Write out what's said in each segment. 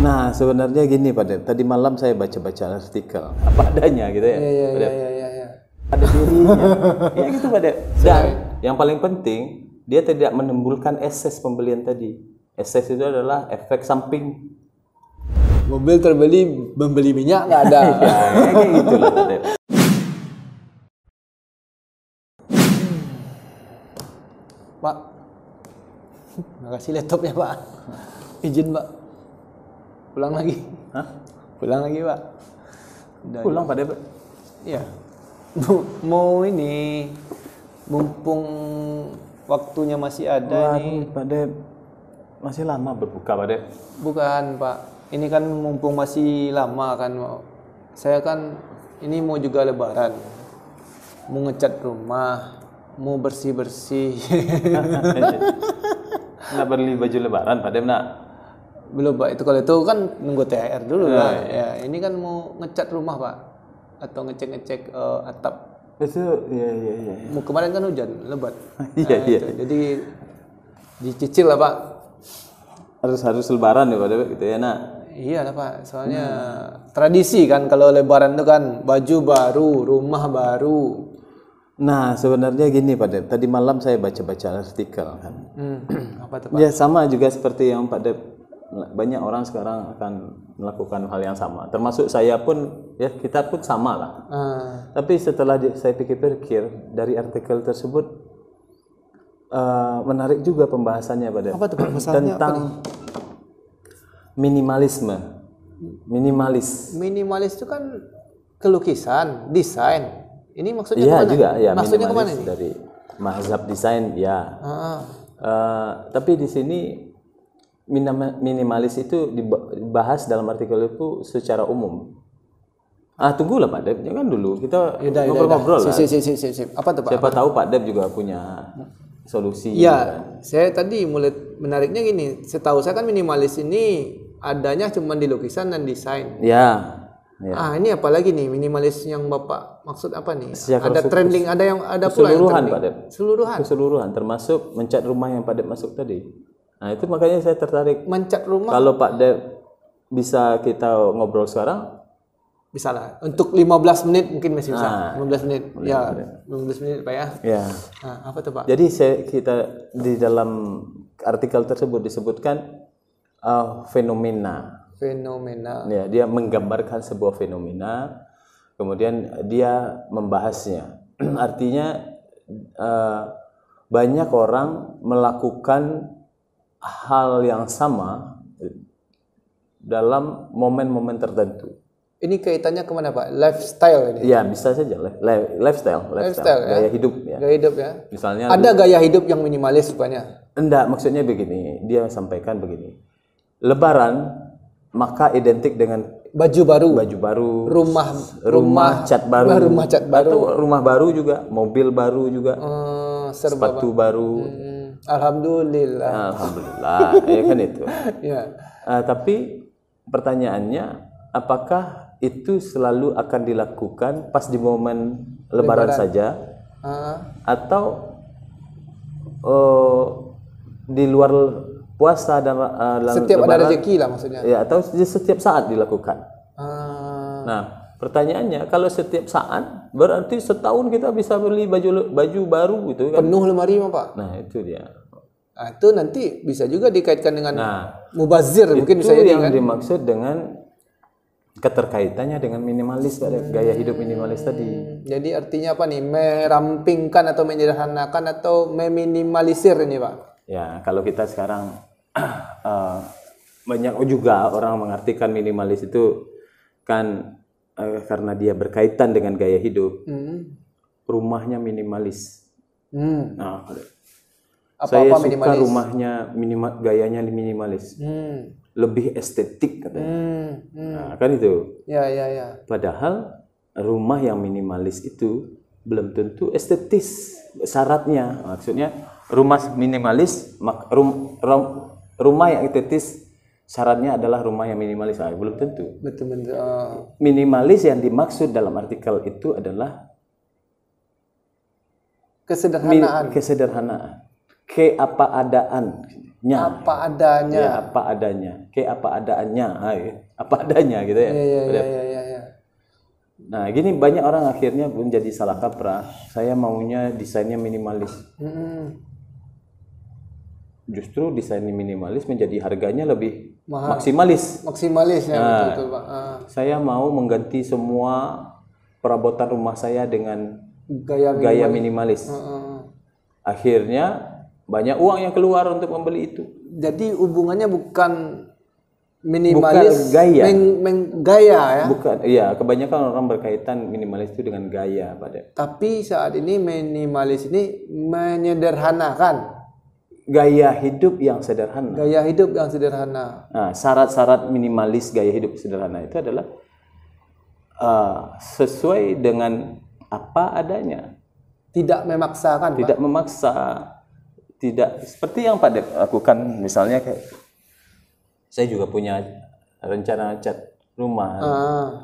Nah, sebenarnya gini Pak Dep, tadi malam saya baca-baca artikel apa adanya gitu ya. Pak Dep. Iya. Pada dirinya. Ya gitu Pak Dep. Dan yang paling penting, dia tidak menimbulkan ekses pembelian tadi. Ekses itu adalah efek samping. Mobil terbeli, membeli minyak nggak ada. Ya, kayak gitu lah Pak Dep. Pak, makasih laptopnya Pak. Izin Pak, pulang lagi. Hah? Pulang lagi Pak. Udah, Pulang Pak Dep. iya. Mau ini, mumpung waktunya masih ada nih. Waduh, Pak Dep. Masih lama berbuka Pak Dep. Bukan Pak, ini kan mumpung masih lama kan. Saya kan ini mau juga lebaran, mau ngecat rumah, mau bersih-bersih. Nggak beli baju lebaran Pak Dep nak? Belum Pak, itu kalau itu kan nunggu THR dulu lah. Ya, ini kan mau ngecat rumah Pak, atau ngecek-ngecek atap. Itu iya. Mau kemarin kan hujan lebat. Iya. Itu. Jadi dicicil lah Pak. Harus lebaran ya Pak Dep gitu ya nak. Iya lah Pak, soalnya tradisi kan kalau lebaran itu kan baju baru, rumah baru. Nah, sebenarnya gini Pak Dep, tadi malam saya baca-baca artikel kan. Apa tuh Pak? Ya sama juga seperti yang Pak Dep, banyak orang sekarang akan melakukan hal yang sama. Termasuk saya pun, ya kita pun sama lah. Tapi setelah saya pikir-pikir dari artikel tersebut, menarik juga pembahasannya Pak Dep. Apa tuh Pak? Masalahnya tentang minimalisme. Minimalis itu kan kelukisan, desain. Ini maksudnya Iya kemana? juga, ya maksudnya kemana minimalis ini? dari mazhab desain, ya. Tapi di sini minimalis itu dibahas dalam artikel itu secara umum. Tunggulah Pak Dep, jangan dulu kita ngobrol-ngobrol lah. Sip. Apa tuh Pak? Siapa tahu Pak Dep juga punya solusi. Iya, saya tadi mulai menariknya gini. Setahu saya kan minimalis ini adanya cuma di lukisan dan desain. Ya. Ini apa lagi nih minimalis yang Bapak maksud apa nih? Secara Ada trending, ada pula yang keseluruhan trending. Pak Dep. Keseluruhan. Keseluruhan termasuk mencat rumah yang Pak Dep masuk tadi. Nah, itu makanya saya tertarik. Mencat rumah Kalau Pak Dep bisa kita ngobrol sekarang, bisa lah. Untuk 15 menit mungkin masih bisa. 15 menit. Ya, 15 menit Pak ya. ya. Apa tuh Pak? Jadi kita di dalam artikel tersebut disebutkan fenomena. Ya, dia menggambarkan sebuah fenomena, kemudian dia membahasnya. Artinya banyak orang melakukan hal yang sama dalam momen-momen tertentu. Ini kaitannya kemana Pak? Lifestyle ini? Ya, bisa saja lifestyle Ya? gaya hidup ya. Gaya hidup ya. Misalnya ada gaya hidup yang minimalis rupanya. enggak, maksudnya begini, dia sampaikan begini. Lebaran maka identik dengan baju baru, rumah cat baru, atau rumah baru juga, mobil baru juga, sepatu baru. Alhamdulillah, ya kan itu. Ya. Tapi pertanyaannya, apakah itu selalu akan dilakukan pas di momen Lebaran saja, atau di luar puasa dan setiap Lebaran, ada rezeki lah maksudnya. Ya, atau setiap saat dilakukan. Nah, pertanyaannya, kalau setiap saat berarti setahun kita bisa beli baju baru gitu kan? Penuh lemari mah Pak. Nah, itu dia. Itu nanti bisa juga dikaitkan dengan mubazir, mungkin bisa jadi yang kan? dimaksud dengan keterkaitannya dengan minimalis, gaya hidup minimalis tadi. Jadi artinya apa nih? Merampingkan atau menyederhanakan atau meminimalisir ini Pak? Ya, kalau kita sekarang banyak juga orang mengartikan minimalis itu kan karena dia berkaitan dengan gaya hidup. Rumahnya minimalis. Nah, saya suka minimalis. Rumahnya gayanya minimalis. Lebih estetik katanya. Nah, kan itu. Ya. Padahal rumah yang minimalis itu belum tentu estetis syaratnya. Maksudnya rumah minimalis, rumah yang estetis syaratnya adalah rumah yang minimalis. Belum tentu. Betul. Minimalis yang dimaksud dalam artikel itu adalah kesederhanaan. Keapaadaan. Apa adanya. Ya, apa adanya. Kayak apa adaannya. Apa adanya gitu ya. Iya. Nah, gini banyak orang akhirnya menjadi salah kaprah. Saya maunya desainnya minimalis. Justru desain minimalis menjadi harganya lebih maksimalis. Maksimalis ya, betul Pak. Saya mau mengganti semua perabotan rumah saya dengan Gaya minimalis. Akhirnya banyak uang yang keluar untuk membeli itu. Jadi hubungannya bukan minimalis, bukan gaya. Gaya ya. Bukan, iya, kebanyakan orang berkaitan minimalis itu dengan gaya, Pak. Tapi saat ini minimalis ini menyederhanakan. Gaya hidup yang sederhana. Gaya hidup yang sederhana. Nah, syarat-syarat minimalis gaya hidup sederhana itu adalah sesuai dengan apa adanya. Tidak memaksakan. Tidak memaksa. Tidak seperti yang Pak Dep lakukan, misalnya kayak saya juga punya rencana cat rumah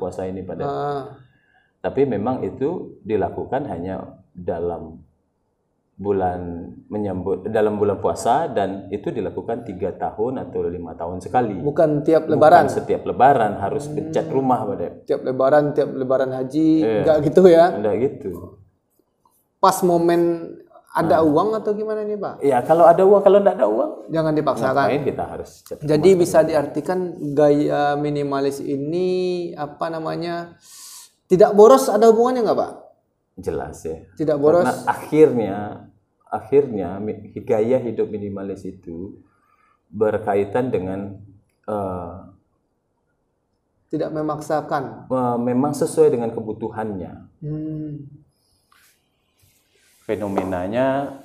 puasa ini Pak Dep. Tapi memang itu dilakukan hanya dalam bulan puasa, dan itu dilakukan 3 tahun atau 5 tahun sekali. Bukan tiap lebaran. Bukan setiap lebaran harus cat rumah Pak Dep. Tiap lebaran haji, enggak gitu ya? Enggak gitu. Pas momen ada uang atau gimana nih Pak? Ya kalau ada uang, kalau enggak ada uang jangan dipaksakan. Ngapain kita harus cat. Jadi bisa diartikan gaya minimalis ini apa namanya? Tidak boros, ada hubungannya enggak Pak? Jelas ya. Tidak boros. Karena akhirnya gaya hidup minimalis itu berkaitan dengan tidak memaksakan. Memang sesuai dengan kebutuhannya. Fenomenanya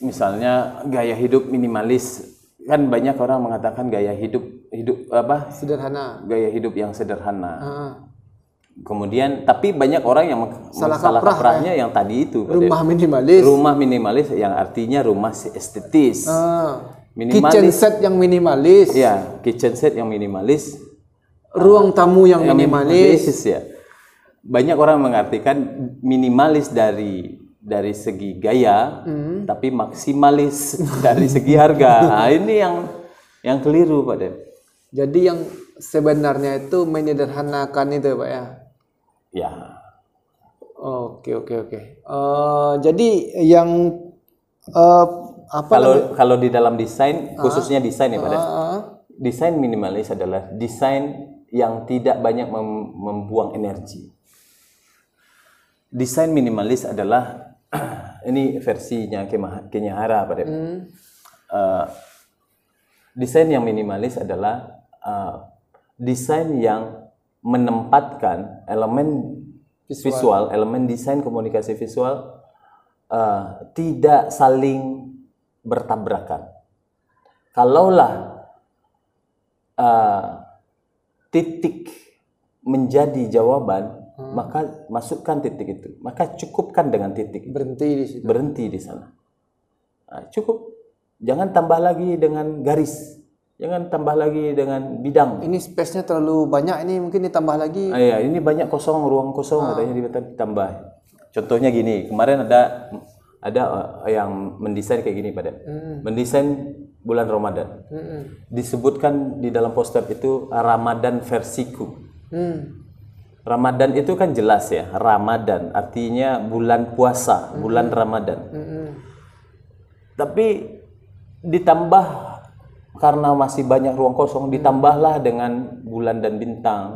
misalnya gaya hidup minimalis, kan banyak orang mengatakan gaya hidup sederhana. Gaya hidup yang sederhana. Kemudian tapi banyak orang yang salah kaprahnya yang tadi itu rumah minimalis. Rumah minimalis yang artinya rumah estetis. Kitchen set yang minimalis. Ya, kitchen set yang minimalis. Ruang tamu yang minimalis. Ya. Banyak orang mengartikan minimalis dari segi gaya, tapi maksimalis dari segi harga. Nah, ini yang keliru Pak Dep. Jadi yang sebenarnya itu menyederhanakan itu Pak ya. Ya. Oke. Jadi yang kalau di dalam desain, khususnya desain ya Pak Dep. Desain minimalis adalah desain yang tidak banyak membuang energi. Desain minimalis adalah ini versinya Kenyahara Pak Dep. Desain yang minimalis adalah desain yang menempatkan elemen visual, elemen desain komunikasi visual tidak saling bertabrakan. Kalaulah titik menjadi jawaban, maka masukkan titik itu, maka cukupkan dengan titik. Berhenti di sana. Nah, cukup. Jangan tambah lagi dengan garis. Jangan tambah lagi dengan bidang. Ini space-nya terlalu banyak, ini mungkin ditambah lagi. Iya, ini banyak kosong, ruang kosong katanya ditambah. Contohnya gini, kemarin ada yang mendesain kayak gini Pak Dep. Mendesain bulan Ramadan. Disebutkan di dalam poster itu Ramadan versiku. Ramadan itu kan jelas ya, Ramadan artinya bulan puasa, bulan Ramadan. Tapi ditambah karena masih banyak ruang kosong, ditambahlah dengan bulan dan bintang.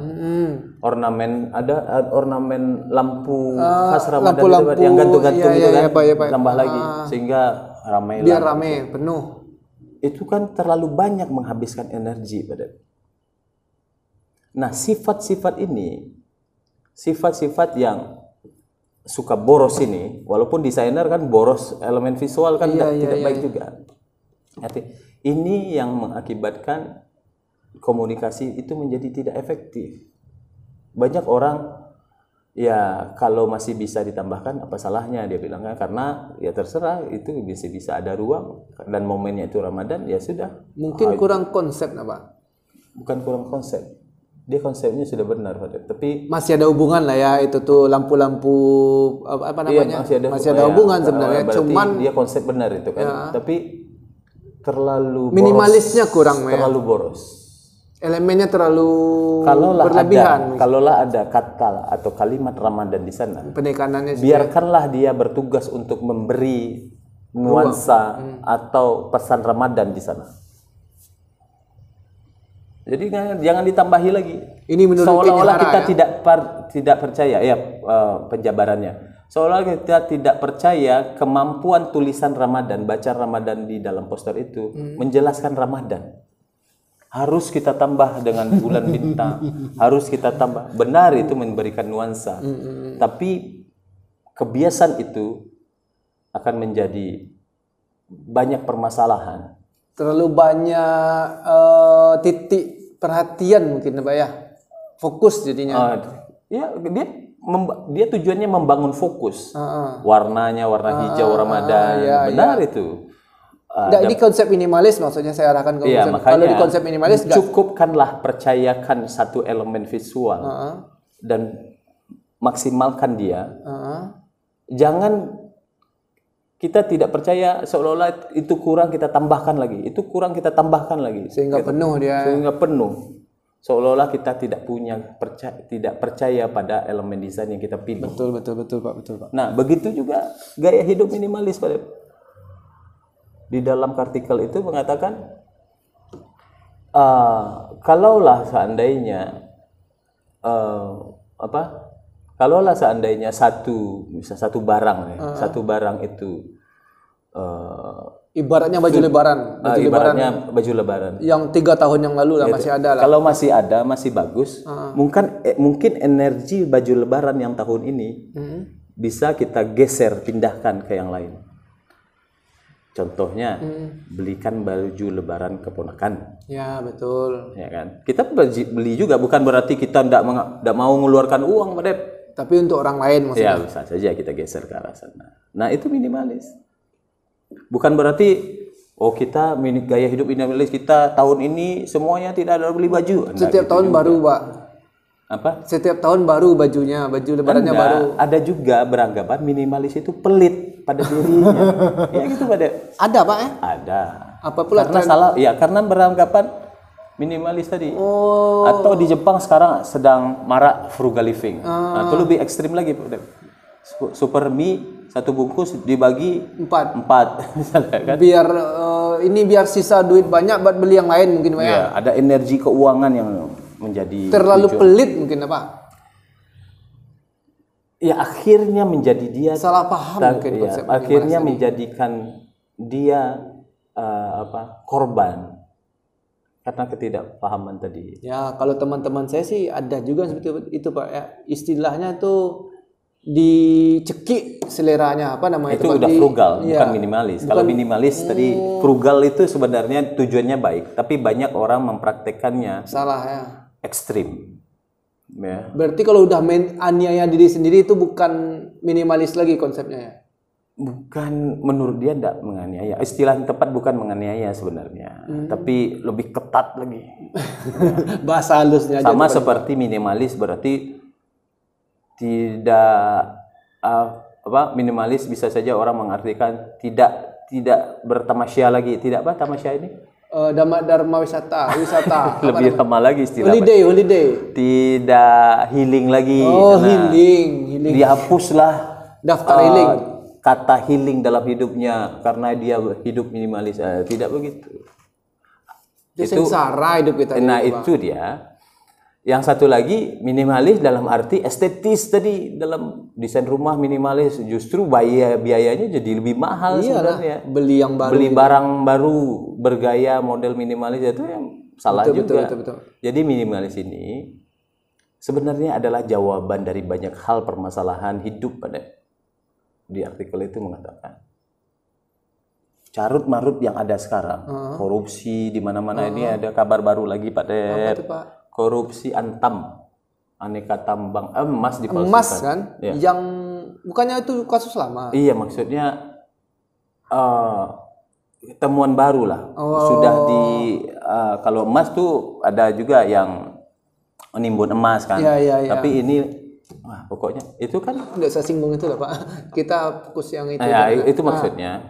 Ornamen, ada ornamen lampu khas Ramadan lampu, yang gantung-gantung itu kan, tambah lagi sehingga ramai. Biar ramai, penuh. Itu kan terlalu banyak menghabiskan energi pada. Nah, sifat-sifat ini, sifat-sifat yang suka boros ini, walaupun desainer kan boros elemen visual kan tidak baik juga. Arti, ini yang mengakibatkan komunikasi itu menjadi tidak efektif. Banyak orang ya kalau masih bisa ditambahkan apa salahnya dia bilang, karena ya terserah, itu bisa ada ruang dan momennya itu Ramadan, ya sudah. Mungkin kurang konsep Pak. Bukan kurang konsep. Dia konsepnya sudah benar, tapi masih ada hubungan lah ya, itu tuh lampu-lampu apa namanya? Iya, masih ada hubungan sebenarnya, berarti cuman dia konsep benar itu kan. Tapi terlalu minimalisnya boros, kurang ya. terlalu boros. Elemennya terlalu berlebihan. Kalaulah ada kata atau kalimat Ramadan di sana, penekanannya biarkanlah dia bertugas untuk memberi nuansa atau pesan Ramadan di sana. Jadi jangan ditambahi lagi. Ini menurut seolah-olah kita ya? tidak percaya ya penjabarannya. Seolah kita tidak percaya kemampuan tulisan Ramadan, baca Ramadan di dalam poster itu menjelaskan Ramadan. Harus kita tambah dengan bulan bintang, harus kita tambah. Benar itu memberikan nuansa. Tapi kebiasaan itu akan menjadi banyak permasalahan. Terlalu banyak titik perhatian mungkin Pak ya. Fokus jadinya. Ya dia tujuannya membangun fokus. Warnanya warna hijau Ramadan. Benar itu. Ini konsep minimalis maksudnya saya arahkan ke konsep. Kalau di konsep minimalis cukupkanlah percayakan satu elemen visual dan maksimalkan dia. Jangan kita tidak percaya seolah-olah itu kurang kita tambahkan lagi, itu kurang kita tambahkan lagi sehingga penuh dia. Sehingga penuh. Seolah-olah kita tidak percaya pada elemen desain yang kita pilih. Betul Pak. Nah, begitu juga gaya hidup minimalis pada di dalam artikel itu mengatakan kalaulah seandainya satu barang satu barang itu ibaratnya baju lebaran, baju lebaran yang 3 tahun yang lalu lah masih ada lah. Kalau masih ada, masih bagus, mungkin energi baju lebaran yang tahun ini bisa kita geser, pindahkan ke yang lain. Contohnya, belikan baju lebaran keponakan. Ya, betul. Ya kan? Kita beli juga, bukan berarti kita tidak mau mengeluarkan uang, tapi untuk orang lain maksudnya. Ya, bisa saja kita geser ke arah sana. Nah, itu minimalis. Bukan berarti kita gaya hidup minimalis kita tahun ini semuanya tidak ada beli baju. Setiap tahun baru, Pak. Apa? Setiap tahun baru bajunya, baju lebarannya baru. Ada juga beranggapan minimalis itu pelit pada dirinya. Ya gitu pada. Ada Pak ya? Ada. Apa pula? Karena salah, ya karena beranggapan minimalis tadi. Atau di Jepang sekarang sedang marak frugal living. Nah, itu lebih ekstrim lagi. Super mie 1 bungkus dibagi 4 misalnya kan. Biar sisa duit banyak buat beli yang lain mungkin Pak ya. Ada energi keuangan yang menjadi terlalu pelit mungkin Pak. Ya akhirnya menjadi dia salah paham mungkin konsep akhirnya menjadikan dia korban karena ketidakpahaman tadi. Ya, kalau teman-teman saya sih ada juga seperti itu Pak ya. Istilahnya tuh dicekik seleranya apa namanya itu udah frugal, bukan minimalis. Kalau minimalis tadi frugal itu sebenarnya tujuannya baik, tapi banyak orang mempraktekannya salah ya, ekstrim. Ya. Berarti kalau udah aniaya diri sendiri itu bukan minimalis lagi konsepnya ya? Bukan, menurut dia tidak menganiaya. Istilah yang tepat bukan menganiaya sebenarnya, tapi lebih ketat lagi. Bahasa halusnya sama seperti minimalis berarti tidak minimalis bisa saja orang mengartikan tidak bertamasya lagi, tidak apa tamasya ini? Dharma wisata lebih ramah lagi istilah. Holiday. Tidak healing lagi. Healing. Dihapuslah daftar healing. Kata healing dalam hidupnya karena dia hidup minimalis. Tidak begitu. Itu sengsara hidup kita. Nah, itu dia. Yang satu lagi minimalis dalam arti estetis tadi, dalam desain rumah minimalis justru biayanya jadi lebih mahal sebenarnya. Beli yang baru. Beli barang baru bergaya model minimalis itu yang salah juga. Betul. Jadi minimalis ini sebenarnya adalah jawaban dari banyak hal permasalahan hidup pada di artikel itu mengatakan. Carut marut yang ada sekarang, korupsi di mana-mana ini ada kabar baru lagi Pak Det. Apa itu, Pak? Korupsi Antam, aneka tambang emas dipalsukan. Emas kan? Ya. Yang bukannya itu kasus lama? Iya, maksudnya temuan baru lah. Sudah kalau emas tuh ada juga yang menimbun emas kan. Iya. Tapi ini pokoknya itu kan tidak saya singgung itu lah Pak. Kita fokus yang itu. Itu maksudnya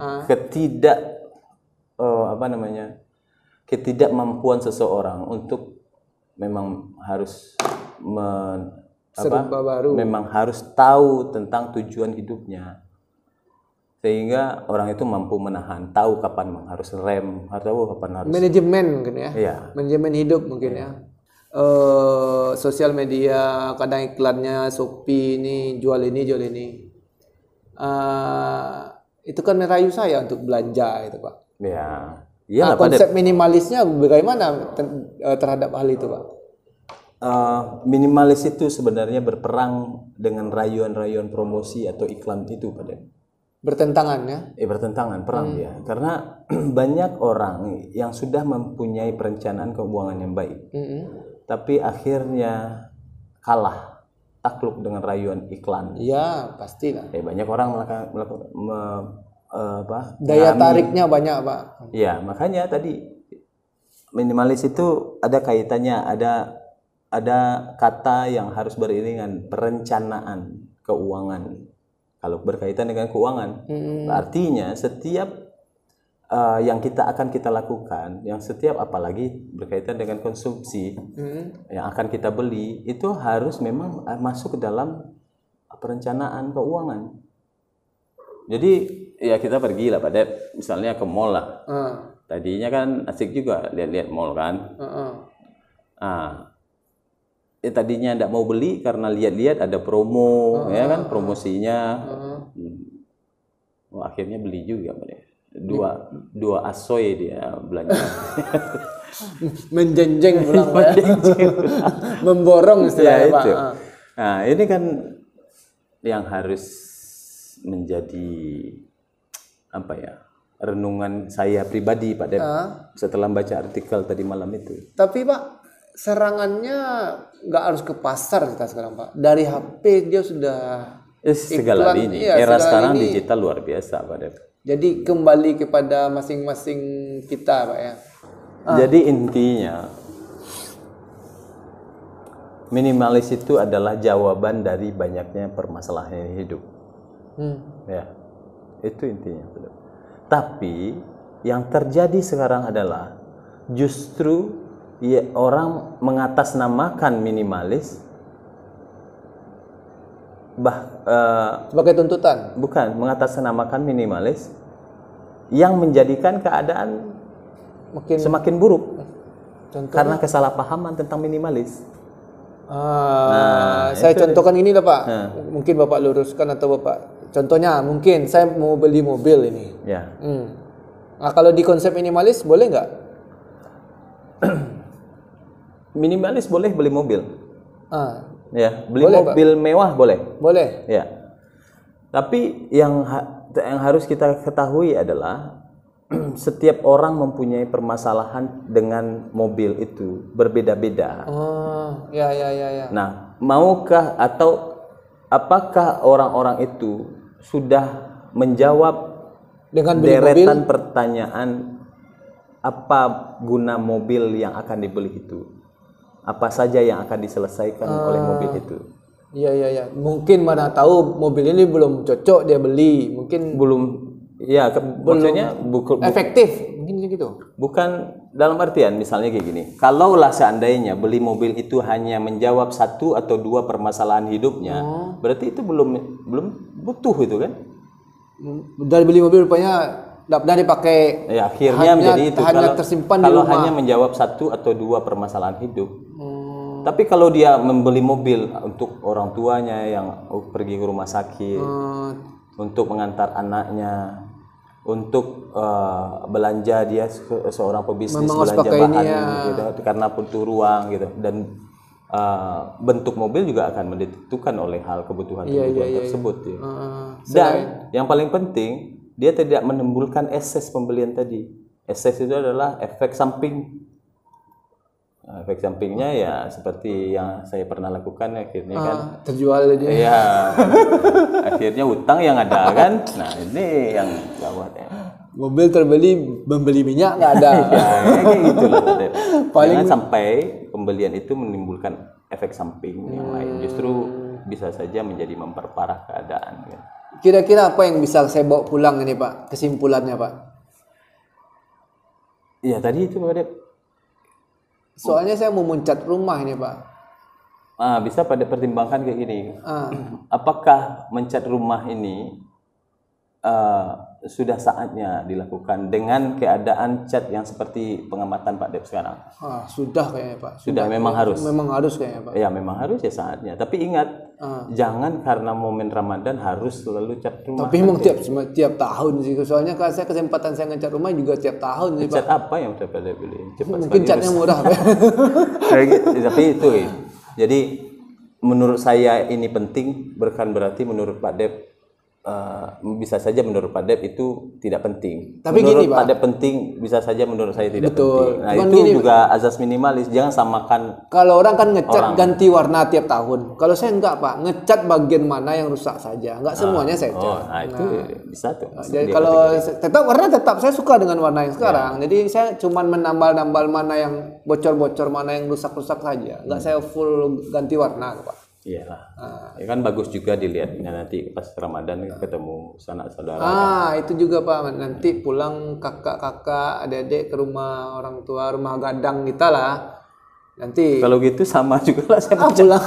apa namanya, ketidakmampuan seseorang untuk memang harus memang harus tahu tentang tujuan hidupnya, sehingga orang itu mampu menahan, tahu kapan harus rem, tahu kapan harus manajemen mungkin ya. Iya. Manajemen hidup mungkin ya. Sosial media, kadang iklannya Shopee ini jual ini. Itu kan merayu saya untuk belanja itu Pak. Ya. Iya, konsep minimalisnya bagaimana terhadap hal itu Pak? Minimalis itu sebenarnya berperang dengan rayuan-rayuan promosi atau iklan itu pada bertentangan ya? Bertentangan, perang ya. Karena banyak orang yang sudah mempunyai perencanaan keuangan yang baik, tapi akhirnya kalah, takluk dengan rayuan iklan. Iya, pastilah. Banyak orang melakukan daya tariknya banyak Pak. Ya, makanya tadi minimalis itu ada kaitannya, ada kata yang harus beriringan, perencanaan keuangan. Kalau berkaitan dengan keuangan, artinya setiap yang kita lakukan, yang setiap apalagi berkaitan dengan konsumsi yang akan kita beli, itu harus memang masuk ke dalam perencanaan keuangan. Jadi ya kita pergi lah pada misalnya ke mall lah. Tadinya kan asik juga lihat-lihat mall kan. Tadinya tidak mau beli karena lihat-lihat ada promo, ya kan, promosinya. Akhirnya beli juga, dua asoy dia belanja. Menjenjeng pulang, memborong istilahnya Pak. Nah ini kan yang harus menjadi apa ya, renungan saya pribadi Pak Dep, setelah baca artikel tadi malam itu. Tapi Pak, serangannya nggak harus ke pasar kita sekarang Pak. Dari HP dia sudah segala ini. Era sekarang ini digital luar biasa Pak Dep. Jadi kembali kepada masing-masing kita Pak ya. Jadi intinya minimalis itu adalah jawaban dari banyaknya permasalahan hidup. Ya, itu intinya. Tapi yang terjadi sekarang adalah justru orang mengatasnamakan minimalis sebagai tuntutan. Bukan, mengatasnamakan minimalis yang menjadikan keadaan semakin buruk. Contohnya? Karena kesalahpahaman tentang minimalis. Saya contohkan ini lah Pak. Mungkin Bapak luruskan atau Bapak. Contohnya mungkin saya mau beli mobil ini. Ya. Nah, kalau di konsep minimalis boleh nggak? Minimalis boleh beli mobil. Ya, beli boleh, mobil Pak. Mewah boleh. Boleh. Ya. Tapi yang harus kita ketahui adalah setiap orang mempunyai permasalahan dengan mobil itu berbeda-beda. Ya. Nah, maukah atau apakah orang-orang itu sudah menjawab dengan beli deretan mobil? Pertanyaan apa guna mobil yang akan dibeli itu? Apa saja yang akan diselesaikan oleh mobil itu? Iya. Mungkin mana tahu mobil ini belum cocok dia beli, mungkin belum. Ya, maksudnya efektif, mungkin gitu. Bukan dalam artian misalnya kayak gini. Kalaulah seandainya beli mobil itu hanya menjawab satu atau dua permasalahan hidupnya, berarti itu belum butuh itu kan? Dari beli mobil rupanya tidak dipakai. Ya, akhirnya menjadi itu hanya tersimpan kalau di rumah. hanya menjawab satu atau dua permasalahan hidup. Tapi kalau dia membeli mobil untuk orang tuanya yang pergi ke rumah sakit, untuk mengantar anaknya, untuk belanja, dia seorang pebisnis belanja bahan gitu, karena butuh ruang gitu, dan bentuk mobil juga akan ditentukan oleh hal kebutuhan tersebut. Ya. Dan yang paling penting, dia tidak menimbulkan ekses pembelian tadi. Ekses itu adalah efek samping. Efek sampingnya ya seperti yang saya pernah lakukan, akhirnya kan terjual aja. Iya. Akhirnya utang yang ada kan. Nah, ini yang gawat ya. Mobil terbeli, membeli minyak nggak ada. Ya, kayak gitu lah. Jangan sampai pembelian itu menimbulkan efek samping yang lain. Justru bisa saja menjadi memperparah keadaan. Kan. Kira-kira apa yang bisa saya bawa pulang ini Pak? Kesimpulannya Pak? Iya tadi itu Pak Dep. Soalnya saya mau mencat rumah ini Pak. Bisa pada pertimbangkan kayak gini. Apakah mencat rumah ini sudah saatnya dilakukan dengan keadaan cat yang seperti pengamatan Pak Dep sekarang? Sudah kayaknya Pak. Sudah memang harus. Memang harus kayaknya Pak. Ya memang harus ya saatnya. Tapi ingat, jangan karena momen Ramadan harus selalu cat rumah. Tapi memang tiap tahun sih. Soalnya kalau saya kesempatan saya ngecat rumah juga tiap tahun sih Pak. Cat apa yang udah pada beli? Cepat Mungkin catnya murah Pak. Tapi itu. Jadi menurut saya ini penting, bukan berarti menurut Pak Dep bisa saja menurut Pak Dep itu tidak penting. Tapi menurut gini, Pak Dep penting, bisa saja menurut saya tidak Betul. penting. Nah Cuman itu gini, juga azas minimalis. Jangan samakan. Kalau orang kan ngecat ganti warna tiap tahun. Kalau saya enggak Pak, ngecat bagian mana yang rusak saja. Enggak semuanya saya cat. Itu bisa tuh. Jadi kalau tetap warna tetap saya suka dengan warna yang sekarang. Jadi saya cuman menambal-nambal mana yang bocor-bocor, mana yang rusak-rusak saja. Enggak saya full ganti warna Pak. Iyalah. Ya kan bagus juga dilihatnya nanti pas Ramadan ketemu sanak saudara. Itu juga Pak. Nanti pulang kakak-kakak, adik-adik ke rumah orang tua, rumah gadang kita lah. Nanti Kalau gitu sama juga lah saya pulang.